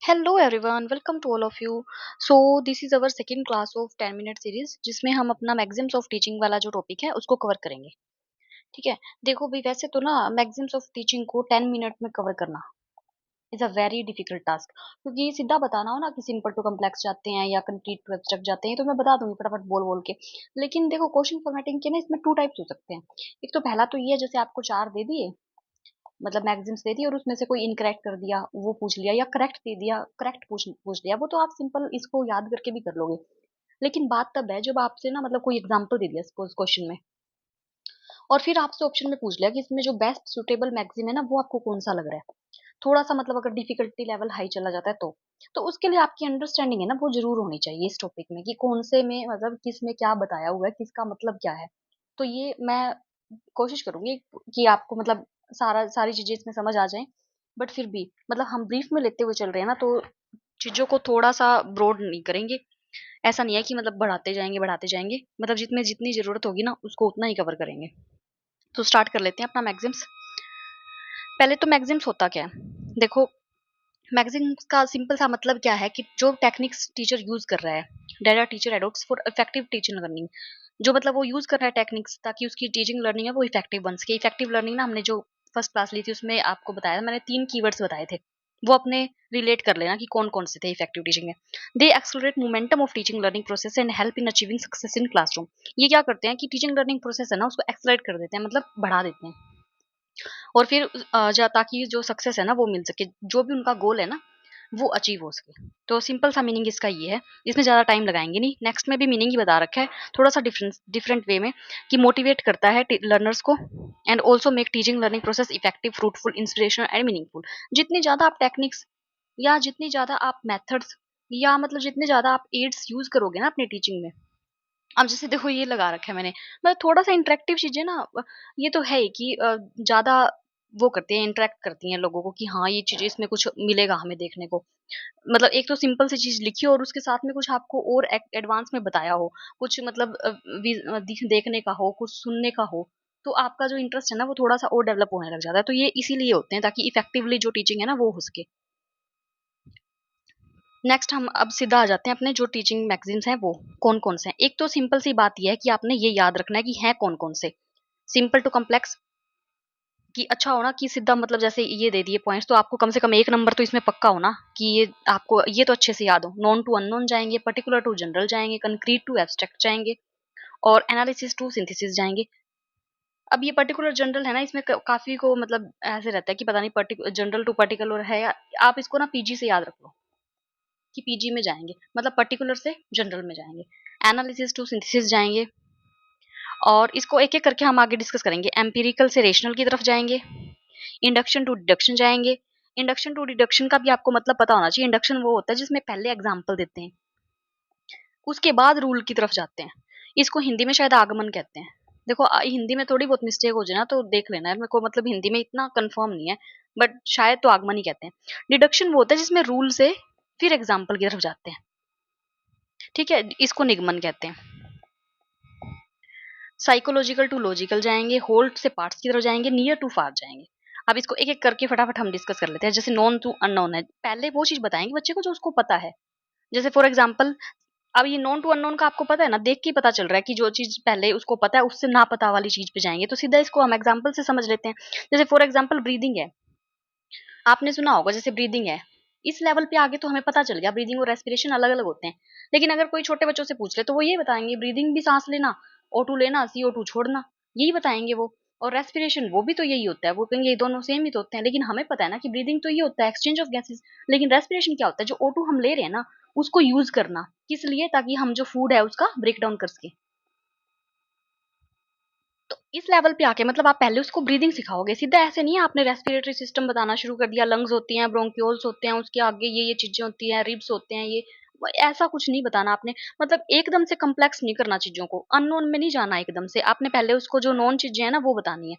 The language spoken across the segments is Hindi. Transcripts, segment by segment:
Hello everyone, welcome to all of you. So this is our second class of 10 minute series जिसमें हम अपना मैगजीम्स ऑफ टीचिंग वाला जो टॉपिक है उसको कवर करेंगे। ठीक है। देखो भाई वैसे तो ना मैगजीम्स ऑफ टीचिंग को 10 मिनट में कवर करना is a very difficult task, क्योंकि सीधा बताना हो ना कि सिंपल टू कम्प्लेक्स जाते हैं या कंक्रीट टू एब्स्ट्रैक्ट जाते हैं तो मैं बता दूंगी फटाफट बोल बोल के। लेकिन देखो क्वेश्चन फॉर्मेटिंग के ना इसमें टू टाइप्स हो सकते हैं। एक तो पहला तो ये है जैसे आपको चार दे दिए, मतलब मैगजीम्स दे दी और उसमें से कोई इनकरेक्ट कर दिया वो पूछ लिया या करेक्ट दे दिया करेक्ट पूछ पूछ लिया, वो तो आप सिंपल इसको याद करके भी कर लोगे। लेकिन बात तब है जब आपसे ना मतलब कोई एग्जांपल दे दिया सपोज क्वेश्चन में और फिर आपसे ऑप्शन में पूछ लिया कि इसमें जो बेस्ट सुटेबल मैगजीम है ना वो आपको कौन सा लग रहा है। थोड़ा सा मतलब अगर डिफिकल्टी लेवल हाई चला जाता है तो उसके लिए आपकी अंडरस्टैंडिंग है ना वो जरूर होनी चाहिए इस टॉपिक में कि कौन से में मतलब किस में क्या बताया हुआ है किसका मतलब क्या है। तो ये मैं कोशिश करूंगी कि आपको मतलब सारी चीजें इसमें समझ आ जाएं। बट फिर भी मतलब हम ब्रीफ में लेते हुए चल रहे हैं ना तो चीजों को थोड़ा सा ब्रॉड नहीं करेंगे। ऐसा नहीं है कि मतलब बढ़ाते जाएंगे, मतलब जितने जितनी जरूरत होगी ना उसको उतना ही कवर करेंगे। तो स्टार्ट कर लेते हैं अपना मैगजिम्स। पहले तो मैगजिम्स होता क्या है, देखो मैगजीन्स का सिंपल सा मतलब क्या है कि जो टेक्निक्स टीचर यूज कर रहा है, data teacher adopts for effective teaching learning. जो मतलब वो यूज कर रहा है टेक्निक्स ताकि उसकी टीचिंग लर्निंग है वो इफेक्टिव बन सके। इफेक्टिव लर्निंग ना हमने जो फर्स्ट क्लास ली थी उसमें आपको बताया था, मैंने तीन कीवर्ड्स बताए थे, वो अपने रिलेट कर लेना कि कौन कौन से थे इफेक्टिव टीचिंग में। They accelerate momentum of teaching learning process and help in achieving success in classroom. ये क्या करते हैं कि टीचिंग लर्निंग प्रोसेस है ना उसको एक्सलरेट कर देते हैं, मतलब बढ़ा देते हैं। और फिर ताकि जो सक्सेस है ना वो मिल सके, जो भी उनका गोल है ना वो अचीव हो सके। तो सिंपल सा मीनिंग इसका ये है, इसमें ज़्यादा टाइम लगाएंगे नहीं, नेक्स्ट में भी मीनिंग ही बता रखा है थोड़ा सा डिफरेंट डिफरेंट वे में कि मोटिवेट करता है लर्नर्स को and also make teaching learning process effective fruitful inspirational and meaningful. जितनी ज़्यादा आप टेक्निक्स या जितनी ज़्यादा आप मेथड्स या मतलब जितने ज़्यादा आप एड्स यूज करोगे ना अपने टीचिंग में। अब जैसे देखो ये लगा रखा है मैंने, मतलब थोड़ा सा इंटरेक्टिव चीजें ना ये तो है ही कि ज्यादा वो करती हैं, इंटरेक्ट करती हैं लोगों को कि हाँ ये चीजें इसमें कुछ मिलेगा हमें देखने को। मतलब एक तो सिंपल सी चीज लिखी हो और उसके साथ में कुछ आपको और एडवांस में बताया हो, कुछ मतलब देखने का हो कुछ सुनने का हो, तो आपका जो इंटरेस्ट है ना वो थोड़ा सा और डेवलप होने लग जाता है। तो ये इसीलिए होते हैं ताकि इफेक्टिवली जो टीचिंग है ना वो हो सके। नेक्स्ट हम अब सीधा आ जाते हैं अपने जो टीचिंग मैगजीन्स हैं वो कौन कौन से हैं। एक तो सिंपल सी बात यह है कि आपने ये याद रखना है कि हैं कौन कौन से। सिंपल टू कम्प्लेक्स कि अच्छा हो ना कि सीधा मतलब जैसे ये दे दिए पॉइंट्स तो आपको कम से कम एक नंबर तो इसमें पक्का हो ना कि ये आपको ये तो अच्छे से याद हो। नॉन टू अननोन जाएंगे, पर्टिकुलर टू जनरल जाएंगे, कंक्रीट टू एब्स्ट्रैक्ट जाएंगे और एनालिसिस टू सिंथेसिस जाएंगे। अब ये पर्टिकुलर जनरल है ना इसमें काफी को मतलब ऐसे रहता है कि पता नहीं पर्टिकुलर जनरल टू पर्टिकुलर है या आप इसको ना पीजी से याद रख लो कि पीजी में जाएंगे, मतलब पर्टिकुलर से जनरल में जाएंगे, एनालिसिस टू सिंथेसिस जाएंगे। और इसको एक एक करके हम आगे डिस्कस करेंगे। एम्पिरिकल से रेशनल की तरफ जाएंगे, इंडक्शन टू डिडक्शन जाएंगे। इंडक्शन टू डिडक्शन का भी आपको मतलब पता होना चाहिए। इंडक्शन वो होता है जिसमें पहले एग्जाम्पल देते हैं उसके बाद रूल की तरफ जाते हैं। इसको हिंदी में शायद आगमन कहते हैं। देखो हिंदी में थोड़ी बहुत मिस्टेक हो जाए ना तो देख लेना है, मेरे को मतलब हिंदी में इतना कंफर्म नहीं है, बट शायद तो आगमन ही कहते हैं। डिडक्शन वो होता है जिसमें रूल से फिर एग्जाम्पल की तरफ जाते हैं। ठीक है, इसको निगमन कहते हैं। साइकोलॉजिकल टू लॉजिकल जाएंगे, होल्ड से पार्ट्स की तरफ जाएंगे, नियर टू फार जाएंगे। अब इसको एक एक करके फटाफट हम डिस्कस कर लेते हैं। जैसे नॉन टू अननोन है, पहले वो चीज बताएंगे बच्चे को जो उसको पता है। जैसे फॉर एग्जाम्पल अब ये नॉन टू अननोन का आपको पता है ना, देख के ही पता चल रहा है कि जो चीज पहले उसको पता है उससे ना पता वाली चीज पे जाएंगे, तो सीधा इसको हम एग्जाम्पल से समझ लेते हैं। जैसे फॉर एग्जाम्पल ब्रीदिंग है, आपने सुना होगा जैसे ब्रीदिंग है, इस लेवल पे आगे तो हमें पता चल गया ब्रीदिंग और रेस्पिरेशन अलग अलग होते हैं। लेकिन अगर कोई छोटे बच्चों से पूछ ले तो वो ये बताएंगे ब्रीदिंग भी सांस लेना, O2 लेना, CO2 छोड़ना, यही बताएंगे वो। और रेस्पिरेशन वो भी तो यही होता है, वो कहेंगे ये दोनों सेम ही तो होते हैं। लेकिन हमें पता है ना कि ब्रीदिंग तो ये होता है एक्सचेंज ऑफ गैसेस, लेकिन रेस्पिरेशन क्या होता है, जो O2 हम ले रहे हैं ना उसको यूज करना, किस लिए, ताकि हम जो फूड है उसका ब्रेक डाउन कर सके। तो इस लेवल पे आके मतलब आप पहले उसको ब्रीदिंग सिखाओगे, सीधा ऐसे नहीं है आपने रेस्पिरेटरी सिस्टम बताना शुरू कर दिया, लंग्स होती हैं, ब्रोंक्यूल्स होते हैं, उसके आगे ये चीजें होती हैं, रिब्स होते हैं, ये ऐसा कुछ नहीं बताना आपने। मतलब एकदम से कम्प्लेक्स नहीं करना चीजों को, अननोन में नहीं जाना एकदम से, आपने पहले उसको जो नॉन चीजें हैं ना वो बतानी है।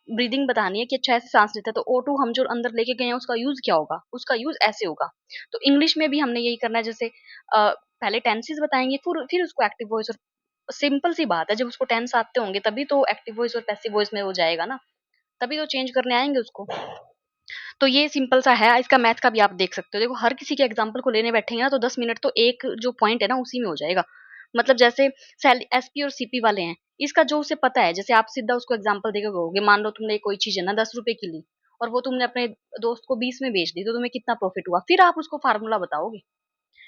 ब्रीदिंग बतानी है कि अच्छा ऐसे सांस लेता है तो O2 हम जो अंदर लेके गए हैं उसका यूज क्या होगा, उसका यूज ऐसे होगा। तो इंग्लिश में भी हमने यही करना है। जैसे पहले टेंसेस बताएंगे फिर उसको एक्टिव वॉइस और सिंपल सी बात है, जब उसको टेंस आते होंगे तभी तो एक्टिव वॉइस और पैसिव वॉइस में वो जाएगा ना, तभी तो चेंज करने आएंगे उसको। तो ये सिंपल सा है, इसका मैथ का भी आप देख सकते हो। देखो हर किसी के एग्जांपल को लेने बैठेंगे ना तो 10 मिनट तो एक जो पॉइंट है ना उसी में हो जाएगा। मतलब जैसे एसपी और सीपी वाले हैं, इसका जो उसे पता है, जैसे आप सीधा उसको एग्जांपल देके कहोगे, मान लो तुमने कोई चीज है ना 10 रुपए की ली और वो तुमने अपने दोस्त को 20 में बेच दी, तो तुम्हें कितना प्रॉफिट हुआ, फिर आप उसको फार्मूला बताओगे।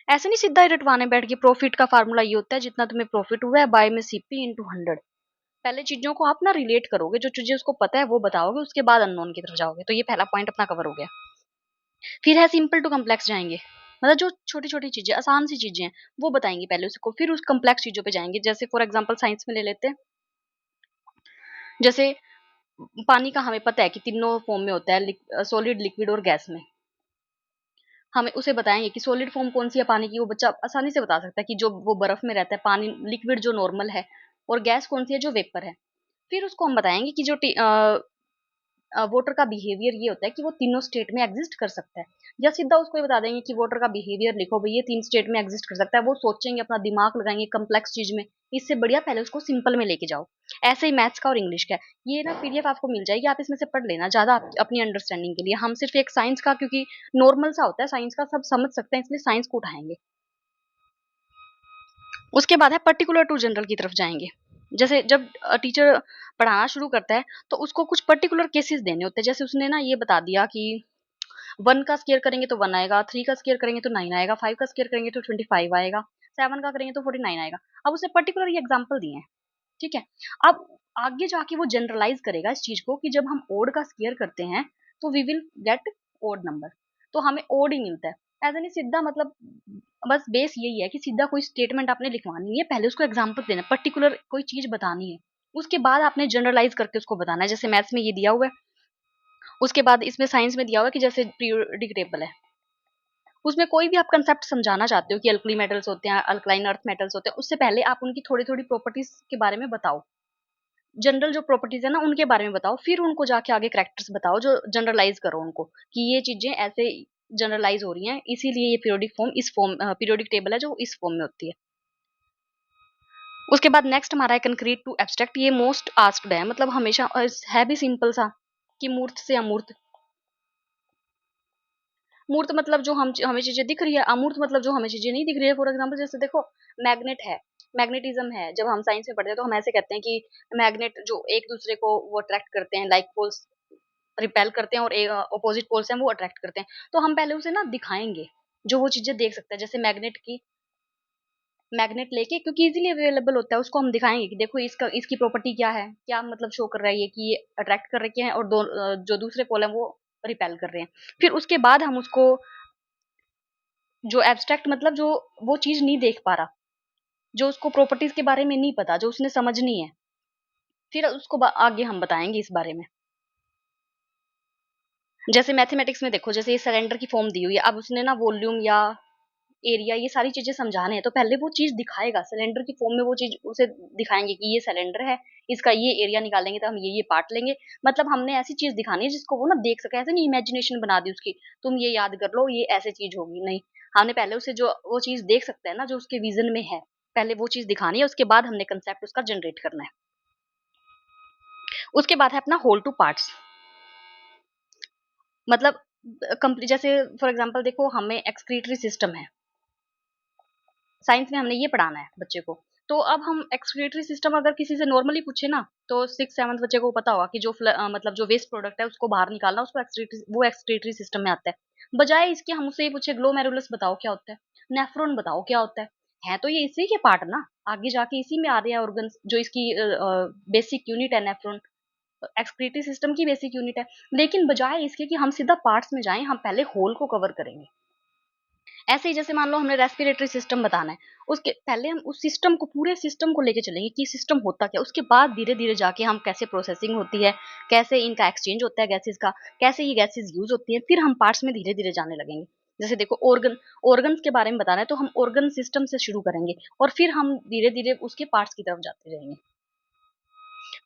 ऐसे नहीं सीधा ही रटवाने बैठ के, प्रॉफिट का फार्मूला ये होता है जितना तुम्हें प्रॉफिट हुआ है बाय में सीपी इंटू 100। पहले चीजों को आप ना रिलेट करोगे, जो चीजें उसको पता है वो बताओगे, उसके बाद अननोन की तरफ जाओगे। तो ये पहला पॉइंट अपना कवर हो गया। फिर है सिंपल टू कम्प्लेक्स जाएंगे, मतलब जो छोटी छोटी चीजें, आसान सी चीजें हैं वो बताएंगे पहले उसको, फिर उस कम्प्लेक्स चीजों पे जाएंगे। जैसे फॉर एग्जांपल साइंस में ले लेते हैं, जैसे पानी का हमें पता है कि तीनों फॉर्म में होता है, सॉलिड, लिक्विड और गैस में। हमें उसे बताएंगे कि सॉलिड फॉर्म कौन सी है पानी की, वो बच्चा आसानी से बता सकता है कि जो वो बर्फ में रहता है पानी, लिक्विड जो नॉर्मल है, और गैस कौन सी है जो वेपर है। फिर उसको हम बताएंगे कि जो वाटर का बिहेवियर ये होता है कि वो तीनों स्टेट में एग्जिस्ट कर सकता है। या सीधा उसको ये बता देंगे कि वाटर का बिहेवियर लिखो भाई, ये 3 स्टेट में एग्जिस्ट कर सकता है। वो सोचेंगे, अपना दिमाग लगाएंगे कम्प्लेक्स चीज में। इससे बढ़िया पहले उसको सिंपल में लेके जाओ। ऐसे ही मैथ्स का और इंग्लिश का है। ये ना पीडीएफ आपको मिल जाएगी, आप इसमें से पढ़ लेना ज्यादा अपनी अंडरस्टैंडिंग के लिए। हम सिर्फ एक साइंस का, क्योंकि नॉर्मल सा होता है साइंस का, सब समझ सकते हैं, इसलिए साइंस को उठाएंगे। उसके बाद है पर्टिकुलर टू जनरल की तरफ जाएंगे। जैसे जब टीचर पढ़ाना शुरू करता है तो उसको कुछ पर्टिकुलर केसेस देने होते हैं। जैसे उसने ना ये बता दिया कि 1 का स्क्वायर करेंगे तो 1 आएगा, 3 का स्क्वायर करेंगे तो 9 आएगा, 5 का स्क्वायर करेंगे तो 25 आएगा, 7 का करेंगे तो 49 आएगा। अब उसने पर्टिकुलर ये एग्जांपल दिए हैं, ठीक है। अब आगे जाके वो जनरलाइज करेगा इस चीज को कि जब हम ओड का स्क्वायर करते हैं तो we will get odd number, तो हमें ओड ही मिलता है। ऐसा नहीं सीधा, मतलब बस बेस यही है कि सीधा कोई स्टेटमेंट आपने लिखवानी नहीं है, पहले उसको एग्जांपल देना, पर्टिकुलर कोई चीज बतानी है, उसके बाद आपने जनरलाइज करके उसको बताना है। जैसे मैथ्स में ये दिया हुआ है, उसके बाद इसमें साइंस में दिया हुआ है कि जैसे पीरियोडिक टेबल है, उसमें कोई भी आप कंसेप्ट समझाना चाहते हो कि अल्कली मेटल्स होते हैं, अल्कलाइन अर्थ मेटल्स होते हैं, उससे पहले आप उनकी थोड़ी थोड़ी प्रॉपर्टीज के बारे में बताओ। जनरल जो प्रॉपर्टीज है ना उनके बारे में बताओ, फिर उनको जाके आगे कैरेक्टर्स बताओ, जो जनरलाइज करो उनको कि ये चीजें ऐसे जनरलाइज हो रही हैं, इसीलिए ये पीरियोडिक फॉर्म, इस फॉर्म पीरियोडिक टेबल है जो इस फॉर्म में होती है। उसके बाद नेक्स्ट हमारा है कंक्रीट टू एब्स्ट्रैक्ट। ये मोस्ट आस्क्ड है, मतलब हमेशा है भी सिंपल सा कि मूर्त से अमूर्त। मूर्त मतलब जो हम हमें चीजें दिख रही है, अमूर्त मतलब जो हमें चीजें नहीं दिख रही है। फॉर एग्जांपल जैसे देखो मैग्नेट है, मैग्नेटिज्म है, जब हम साइंस में पढ़ते हैं तो हम ऐसे कहते हैं कि मैग्नेट जो एक दूसरे को वो अट्रैक्ट करते हैं, लाइक पोल्स रिपेल करते हैं और अपोजिट पोल्स हैं वो अट्रैक्ट करते हैं। तो हम पहले उसे ना दिखाएंगे जो वो चीजें देख सकता है। जैसे मैग्नेट लेके, क्योंकि इजीली अवेलेबल होता है, उसको हम दिखाएंगे कि देखो इसका, इसकी प्रॉपर्टी क्या है, क्या मतलब शो कर रहा है ये कि ये अट्रैक्ट कर रखे हैं और जो दूसरे पोल हैं वो रिपेल कर रहे हैं। फिर उसके बाद हम उसको, जो एब्स्ट्रैक्ट मतलब जो वो चीज नहीं देख पा रहा, जो उसको प्रॉपर्टीज के बारे में नहीं पता, जो उसने समझनी है, फिर उसको आगे हम बताएंगे इस बारे में। जैसे मैथमेटिक्स में देखो, जैसे ये सिलेंडर की फॉर्म दी हुई है, अब उसने ना वॉल्यूम या एरिया ये सारी चीजें समझाने हैं, तो पहले वो चीज दिखाएगा सिलेंडर की फॉर्म में, वो चीज उसे दिखाएंगे कि ये सिलेंडर है, इसका ये एरिया निकालेंगे तो हम ये पार्ट लेंगे। मतलब हमने ऐसी चीज दिखानी है जिसको वो ना देख सके, ऐसे नहीं इमेजिनेशन बना दी उसकी, तुम ये याद कर लो ये ऐसे चीज होगी, नहीं। हमने पहले उसे जो वो चीज देख सकता है ना, जो उसके विजन में है, पहले वो चीज दिखानी है, उसके बाद हमने कंसेप्ट उसका जनरेट करना है। उसके बाद है अपना होल टू पार्ट्स। मतलब कंप्लीट, जैसे फॉर एग्जांपल देखो हमें एक्सक्रीटरी सिस्टम है, साइंस में हमने ये पढ़ाना है बच्चे को। तो अब हम एक्सक्रीटरी सिस्टम अगर किसी से नॉर्मली पूछे ना, तो 6 7 बच्चे को पता होगा कि जो मतलब जो वेस्ट प्रोडक्ट है उसको बाहर निकालना, उसको एक्सक्रीटरी, वो एक्सक्रीटरी सिस्टम में आता है। बजाय इसके हम उससे ये पूछे ग्लोमेरुलस बताओ क्या होता है, नेफ्रॉन बताओ क्या होता है तो ये इसी के पार्ट ना, आगे जाके इसी में आ रहे हैं ऑर्गन, जो इसकी बेसिक यूनिट है नेफ्रॉन, एक्सक्रीटरी सिस्टम की बेसिक यूनिट है। लेकिन बजाय इसके कि हम सीधा पार्ट्स में जाएं, हम पहले होल को कवर करेंगे। ऐसे ही जैसे मान लो हमने रेस्पिरेटरी सिस्टम बताना है, उसके पहले हम उस सिस्टम को, पूरे सिस्टम को लेके चलेंगे कि सिस्टम होता क्या, उसके बाद धीरे धीरे जाके हम कैसे प्रोसेसिंग होती है, कैसे इनका एक्सचेंज होता है गैसेस का, कैसे ये गैसेस यूज होती है, फिर हम पार्ट्स में धीरे धीरे जाने लगेंगे। जैसे देखो ऑर्गन्स के बारे में बताना है तो हम ऑर्गन सिस्टम से शुरू करेंगे और फिर हम धीरे धीरे उसके पार्ट्स की तरफ जाते जाएंगे।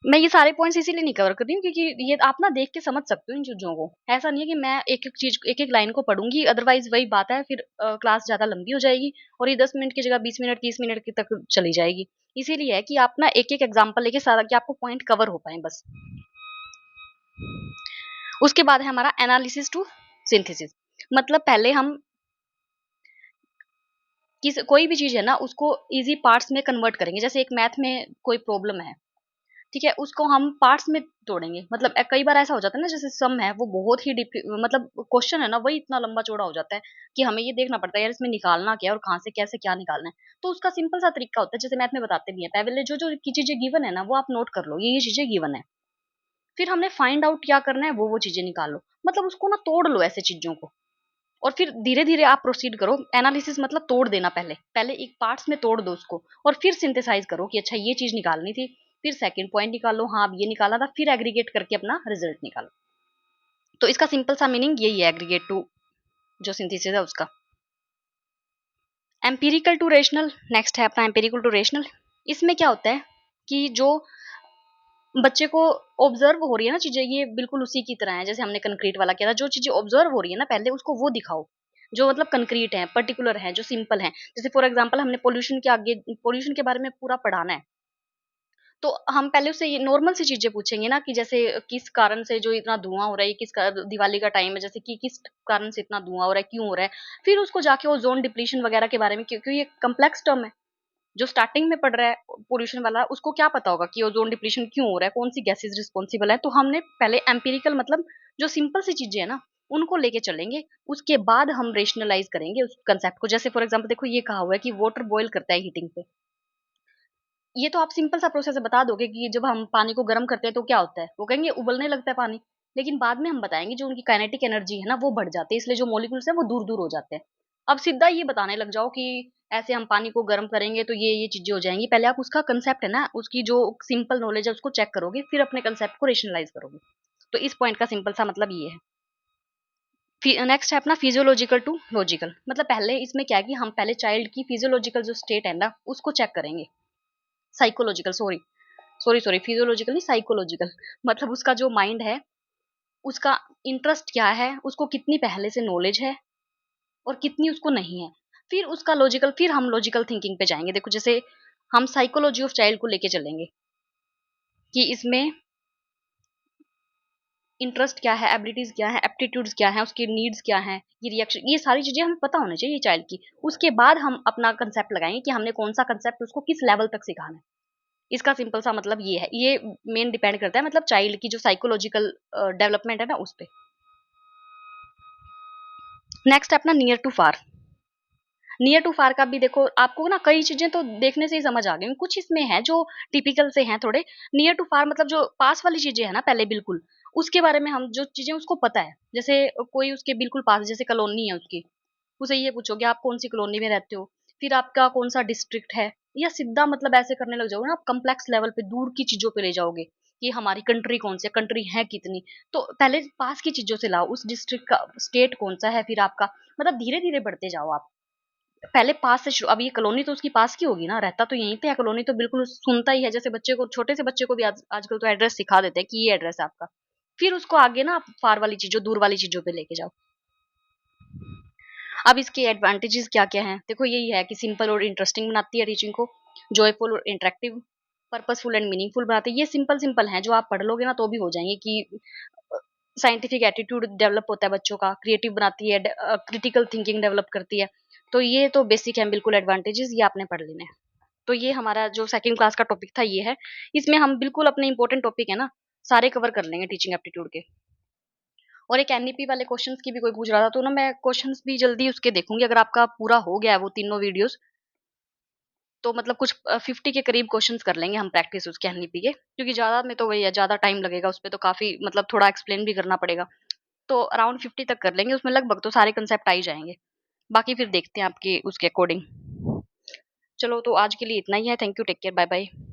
मैं ये सारे पॉइंट्स इसीलिए नहीं कवर कर रही हूँ क्योंकि ये आप ना देख के समझ सकते हो इन चीजों को। ऐसा नहीं है कि मैं एक एक चीज, एक एक लाइन को पढ़ूंगी, अदरवाइज वही बात है, फिर क्लास ज्यादा लंबी हो जाएगी और ये 10 मिनट की जगह 20 मिनट 30 मिनट की तक चली जाएगी। इसीलिए है कि आप ना एक एक एग्जाम्पल लेके सारा, कि आपको पॉइंट कवर हो पाए बस। उसके बाद है हमारा एनालिसिस टू सिंथेसिस। मतलब पहले हम कोई भी चीज है ना उसको इजी पार्ट्स में कन्वर्ट करेंगे। जैसे एक मैथ में कोई प्रॉब्लम है, ठीक है, उसको हम पार्ट्स में तोड़ेंगे। मतलब कई बार ऐसा हो जाता है ना, जैसे सम है वो बहुत ही मतलब क्वेश्चन है ना वही इतना लंबा चौड़ा हो जाता है कि हमें ये देखना पड़ता है यार इसमें निकालना क्या है और कहाँ से कैसे क्या निकालना है। तो उसका सिंपल सा तरीका होता है, जैसे मैथ में बताते भी हैं, पहले जो जो की चीजें गिवन है ना वो आप नोट कर लो, ये चीजें गिवन है, फिर हमने फाइंड आउट क्या करना है, वो चीजें निकाल लो। मतलब उसको ना तोड़ लो ऐसे चीजों को, और फिर धीरे धीरे आप प्रोसीड करो। एनालिसिस मतलब तोड़ देना, पहले पहले एक पार्ट्स में तोड़ दो उसको, और फिर सिंथेसाइज करो कि अच्छा ये चीज निकालनी थी, फिर सेकंड पॉइंट निकालो, हाँ अब ये निकाला था, फिर एग्रीगेट करके अपना रिजल्ट निकालो। तो इसका सिंपल सा मीनिंग यही है एग्रीगेट टू जो सिंथेसिस है उसका। एम्पिरिकल टू रेशनल नेक्स्ट है अपना, एम्पिरिकल टू रेशनल। इसमें क्या होता है कि जो बच्चे को ऑब्जर्व हो रही है ना चीजें, ये बिल्कुल उसी की तरह है जैसे हमने कंक्रीट वाला किया था। जो चीजें ऑब्जर्व हो रही है ना पहले उसको वो दिखाओ, जो मतलब कंक्रीट है, पर्टिकुलर है, जो सिंपल है। जैसे फॉर एग्जांपल हमने पोल्यूशन के आगे, पोल्यूशन के बारे में पूरा पढ़ाना है, तो हम पहले उससे ये नॉर्मल सी चीजें पूछेंगे ना कि जैसे किस कारण से जो इतना धुआं हो रहा है, दिवाली का टाइम है, जैसे कि किस कारण से इतना धुआं हो रहा है, क्यों हो रहा है। फिर उसको जाके वो जोन डिप्लीशन वगैरह के बारे में, क्योंकि ये कम्प्लेक्स टर्म है, जो स्टार्टिंग में पढ़ रहा है पोल्यूशन वाला उसको क्या पता होगा कि ओजोन डिप्लीशन क्यों हो रहा है, कौन सी गैसेज रिस्पॉन्सिबल है। तो हमने पहले एम्पिरिकल मतलब जो सिंपल सी चीजें है ना उनको लेके चलेंगे, उसके बाद हम रेशनलाइज करेंगे उस कंसेप्ट को। जैसे फॉर एग्जांपल देखो ये कहा हुआ है कि वाटर बॉईल करता है हीटिंग पे, ये तो आप सिंपल सा प्रोसेस बता दोगे कि जब हम पानी को गर्म करते हैं तो क्या होता है, वो कहेंगे उबलने लगता है पानी। लेकिन बाद में हम बताएंगे जो उनकी काइनेटिक एनर्जी है ना वो बढ़ जाती है, इसलिए जो मॉलिक्यूल्स है वो दूर दूर हो जाते हैं। अब सीधा ये बताने लग जाओ कि ऐसे हम पानी को गर्म करेंगे तो ये चीजें हो जाएंगी। पहले आप उसका कंसेप्ट है ना, उसकी जो सिंपल नॉलेज है उसको चेक करोगे, फिर अपने कंसेप्ट को रेशनलाइज करोगे। तो इस पॉइंट का सिंपल सा मतलब ये है। नेक्स्ट है अपना फिजियोलॉजिकल टू लॉजिकल। मतलब पहले इसमें क्या है कि हम पहले चाइल्ड की फिजियोलॉजिकल जो स्टेट है ना उसको चेक करेंगे। Psychological, sorry sorry sorry, physiological नहीं साइकोलॉजिकल। मतलब उसका जो माइंड है, उसका इंटरेस्ट क्या है, उसको कितनी पहले से नॉलेज है और कितनी उसको नहीं है। फिर उसका लॉजिकल, फिर हम लॉजिकल थिंकिंग पे जाएंगे। देखो जैसे हम साइकोलॉजी ऑफ चाइल्ड को लेके चलेंगे कि इसमें इंटरेस्ट क्या है, एबिलिटीज क्या है, एप्टीट्यूड्स क्या है, उसकी नीड्स क्या है, ये रिएक्शन, ये सारी चीजें हमें पता होनी चाहिए चाइल्ड की। उसके बाद हम अपना कंसेप्ट लगाएंगे कि हमने कौन सा कंसेप्ट उसको किस लेवल तक सिखाना है। इसका सिंपल सा मतलब ये है, ये मेन डिपेंड करता है मतलब चाइल्ड की जो साइकोलॉजिकल डेवलपमेंट है ना उस पे। नेक्स्ट है अपना near to far. Near to far का भी देखो, आपको ना कई चीजें तो देखने से ही समझ आ गई, कुछ इसमें है जो टिपिकल से हैं थोड़े। नियर टू फार मतलब जो पास वाली चीजें है ना पहले बिल्कुल उसके बारे में, हम जो चीजें उसको पता है, जैसे कोई उसके बिल्कुल पास, जैसे कॉलोनी है उसकी, उसे ये पूछोगे आप कौन सी कॉलोनी में रहते हो, फिर आपका कौन सा डिस्ट्रिक्ट है, या सीधा मतलब ऐसे करने लग जाओगे ना आप, कम्प्लेक्स लेवल पे दूर की चीजों पे ले जाओगे कि हमारी कंट्री कौन सी कंट्री है कितनी। तो पहले पास की चीजों से लाओ, उस डिस्ट्रिक्ट का स्टेट कौन सा है, फिर आपका मतलब धीरे धीरे बढ़ते जाओ आप। पहले पास से शुरू, अब ये कॉलोनी तो उसकी पास की होगी ना, रहता तो यहीं पे है, कॉलोनी तो बिल्कुल सुनता ही है। जैसे बच्चे को, छोटे से बच्चे को भी आजकल तो एड्रेस सिखा देते हैं कि ये एड्रेस है आपका। फिर उसको आगे ना आप फार वाली चीजों, दूर वाली चीजों पे लेके जाओ। अब इसके एडवांटेजेस क्या क्या हैं, देखो यही है कि सिंपल और इंटरेस्टिंग बनाती है टीचिंग को, जॉयफुल और इंटरेक्टिव, पर्पसफुल एंड मीनिंगफुल बनाती है। ये सिंपल सिंपल हैं जो आप पढ़ लोगे ना तो भी हो जाएंगे कि साइंटिफिक एटीट्यूड डेवलप होता है बच्चों का, क्रिएटिव बनाती है, क्रिटिकल थिंकिंग डेवलप करती है। तो ये तो बेसिक है बिल्कुल एडवांटेजेस, ये आपने पढ़ लेने हैं। तो ये हमारा जो सेकंड क्लास का टॉपिक था ये है। इसमें हम बिल्कुल अपने इंपॉर्टेंट टॉपिक है ना सारे कवर कर लेंगे टीचिंग एप्टीट्यूड के। और एक एनईपी वाले क्वेश्चंस की भी कोई पूछ रहा था, तो ना मैं क्वेश्चंस भी जल्दी उसके देखूंगी। अगर आपका पूरा हो गया है वो तीनों वीडियोस, तो मतलब कुछ 50 के करीब क्वेश्चंस कर लेंगे हम प्रैक्टिस उसके एनईपी के, क्योंकि ज्यादा में तो वही है, ज्यादा टाइम लगेगा उस पर, तो काफी मतलब थोड़ा एक्सप्लेन भी करना पड़ेगा। तो अराउंड 50 तक कर लेंगे, उसमें लगभग तो सारे कंसेप्ट आ ही जाएंगे। बाकी फिर देखते हैं आपके उसके अकॉर्डिंग। चलो तो आज के लिए इतना ही है। Thank you, take care, bye bye.